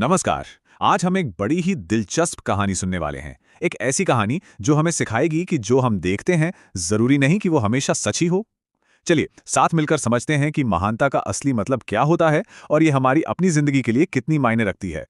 नमस्कार। आज हम एक बड़ी ही दिलचस्प कहानी सुनने वाले हैं। एक ऐसी कहानी जो हमें सिखाएगी कि जो हम देखते हैं जरूरी नहीं कि वो हमेशा सच ही हो। चलिए साथ मिलकर समझते हैं कि महानता का असली मतलब क्या होता है और ये हमारी अपनी जिंदगी के लिए कितनी मायने रखती है।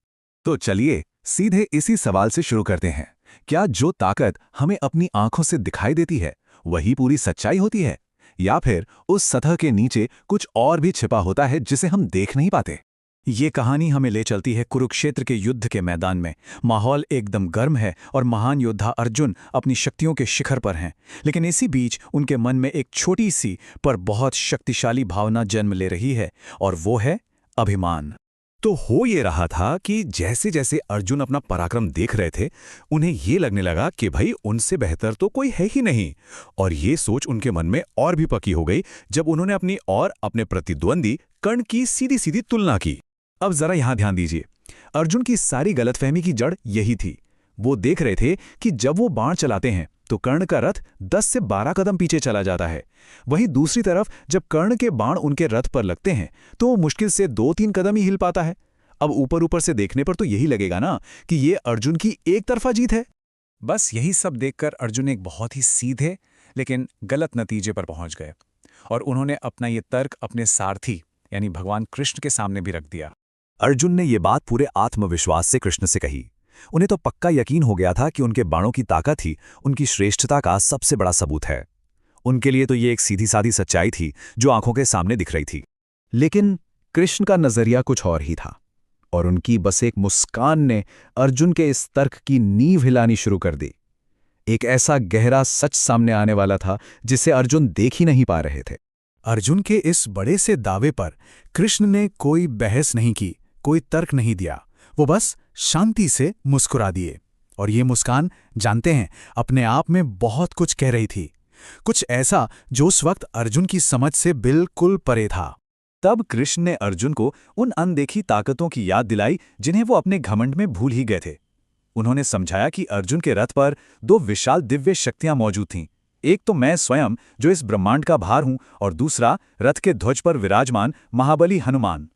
तो चलिए सीधे इसी सवाल से शुरू करते हैं। क्या जो ताकत हमें अपनी आंखों से दिखाई देती है वही पूरी सच्चाई होती है, या फिर उस सतह के नीचे कुछ और भी छिपा होता है जिसे हम देख नहीं पाते? ये कहानी हमें ले चलती है कुरुक्षेत्र के युद्ध के मैदान में। माहौल एकदम गर्म है और महान योद्धा अर्जुन अपनी शक्तियों के शिखर पर हैं, लेकिन इसी बीच उनके मन में एक छोटी सी पर बहुत शक्तिशाली भावना जन्म ले रही है, और वो है अभिमान। तो हो ये रहा था कि जैसे जैसे अर्जुन अपना पराक्रम देख रहे थे, उन्हें ये लगने लगा कि भाई उनसे बेहतर तो कोई है ही नहीं। और ये सोच उनके मन में और भी पक्की हो गई जब उन्होंने अपनी और अपने प्रतिद्वंदी कर्ण की सीधी सीधी तुलना की। अब जरा यहां ध्यान दीजिए, अर्जुन की सारी गलतफहमी की जड़ यही थी। वो देख रहे थे कि जब वो बाण चलाते हैं तो कर्ण का रथ 10 से 12 कदम पीछे चला जाता है। वहीं दूसरी तरफ जब कर्ण के बाण उनके रथ पर लगते हैं तो वो मुश्किल से 2-3 कदम ही हिल पाता है। अब ऊपर ऊपर से देखने पर तो यही लगेगा ना कि ये अर्जुन की एक तरफा जीत है। बस यही सब देखकर अर्जुन एक बहुत ही सीधे लेकिन गलत नतीजे पर पहुंच गए, और उन्होंने अपना ये तर्क अपने सारथी यानी भगवान कृष्ण के सामने भी रख दिया। अर्जुन ने ये बात पूरे आत्मविश्वास से कृष्ण से कही। उन्हें तो पक्का यकीन हो गया था कि उनके बाणों की ताकत ही उनकी श्रेष्ठता का सबसे बड़ा सबूत है। उनके लिए तो ये एक सीधी सादी सच्चाई थी जो आंखों के सामने दिख रही थी। लेकिन कृष्ण का नजरिया कुछ और ही था, और उनकी बस एक मुस्कान ने अर्जुन के इस तर्क की नींव हिलानी शुरू कर दी। एक ऐसा गहरा सच सामने आने वाला था जिसे अर्जुन देख ही नहीं पा रहे थे। अर्जुन के इस बड़े से दावे पर कृष्ण ने कोई बहस नहीं की, कोई तर्क नहीं दिया। वो बस शांति से मुस्कुरा दिए, और ये मुस्कान, जानते हैं, अपने आप में बहुत कुछ कह रही थी। कुछ ऐसा जो उस वक्त अर्जुन की समझ से बिल्कुल परे था। तब कृष्ण ने अर्जुन को उन अनदेखी ताकतों की याद दिलाई जिन्हें वो अपने घमंड में भूल ही गए थे। उन्होंने समझाया कि अर्जुन के रथ पर 2 विशाल दिव्य शक्तियां मौजूद थीं। एक तो मैं स्वयं जो इस ब्रह्मांड का भार हूं, और दूसरा रथ के ध्वज पर विराजमान महाबली हनुमान।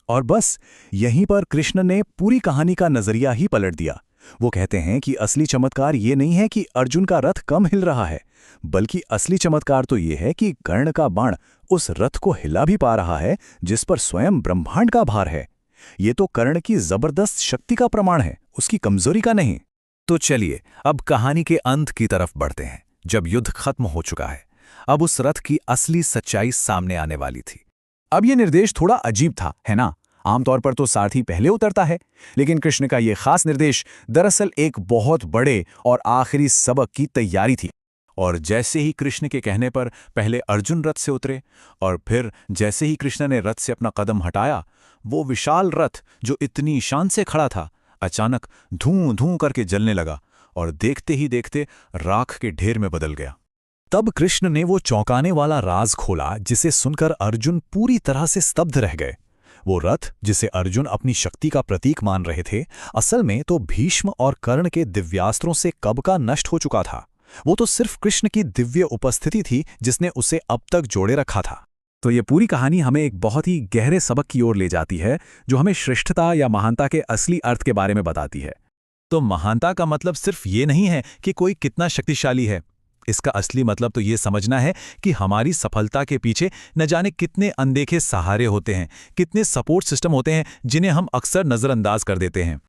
और बस यहीं पर कृष्ण ने पूरी कहानी का नजरिया ही पलट दिया। वो कहते हैं कि असली चमत्कार ये नहीं है कि अर्जुन का रथ कम हिल रहा है, बल्कि असली चमत्कार तो ये है कि कर्ण का बाण उस रथ को हिला भी पा रहा है जिस पर स्वयं ब्रह्मांड का भार है। ये तो कर्ण की जबरदस्त शक्ति का प्रमाण है, उसकी कमजोरी का नहीं। तो चलिए अब कहानी के अंत की तरफ बढ़ते हैं। जब युद्ध खत्म हो चुका है, अब उस रथ की असली सच्चाई सामने आने वाली थी। अब यह निर्देश थोड़ा अजीब था, है ना? आमतौर पर तो सारथी पहले उतरता है, लेकिन कृष्ण का यह खास निर्देश दरअसल एक बहुत बड़े और आखिरी सबक की तैयारी थी। और जैसे ही कृष्ण के कहने पर पहले अर्जुन रथ से उतरे, और फिर जैसे ही कृष्ण ने रथ से अपना कदम हटाया, वो विशाल रथ जो इतनी शान से खड़ा था अचानक धूं धूं करके जलने लगा, और देखते ही देखते राख के ढेर में बदल गया। तब कृष्ण ने वो चौंकाने वाला राज खोला जिसे सुनकर अर्जुन पूरी तरह से स्तब्ध रह गए। वो रथ जिसे अर्जुन अपनी शक्ति का प्रतीक मान रहे थे, असल में तो भीष्म और कर्ण के दिव्यास्त्रों से कब का नष्ट हो चुका था। वो तो सिर्फ कृष्ण की दिव्य उपस्थिति थी जिसने उसे अब तक जोड़े रखा था। तो ये पूरी कहानी हमें एक बहुत ही गहरे सबक की ओर ले जाती है, जो हमें श्रेष्ठता या महानता के असली अर्थ के बारे में बताती है। तो महानता का मतलब सिर्फ ये नहीं है कि कोई कितना शक्तिशाली है। इसका असली मतलब तो ये समझना है कि हमारी सफलता के पीछे न जाने कितने अनदेखे सहारे होते हैं, कितने सपोर्ट सिस्टम होते हैं जिन्हें हम अक्सर नज़रअंदाज कर देते हैं।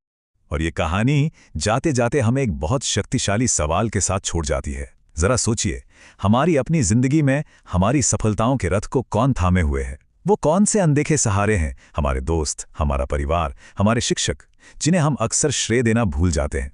और ये कहानी जाते जाते हमें एक बहुत शक्तिशाली सवाल के साथ छोड़ जाती है। जरा सोचिए, हमारी अपनी जिंदगी में हमारी सफलताओं के रथ को कौन थामे हुए है? वो कौन से अनदेखे सहारे हैं? हमारे दोस्त, हमारा परिवार, हमारे शिक्षक, जिन्हें हम अक्सर श्रेय देना भूल जाते हैं।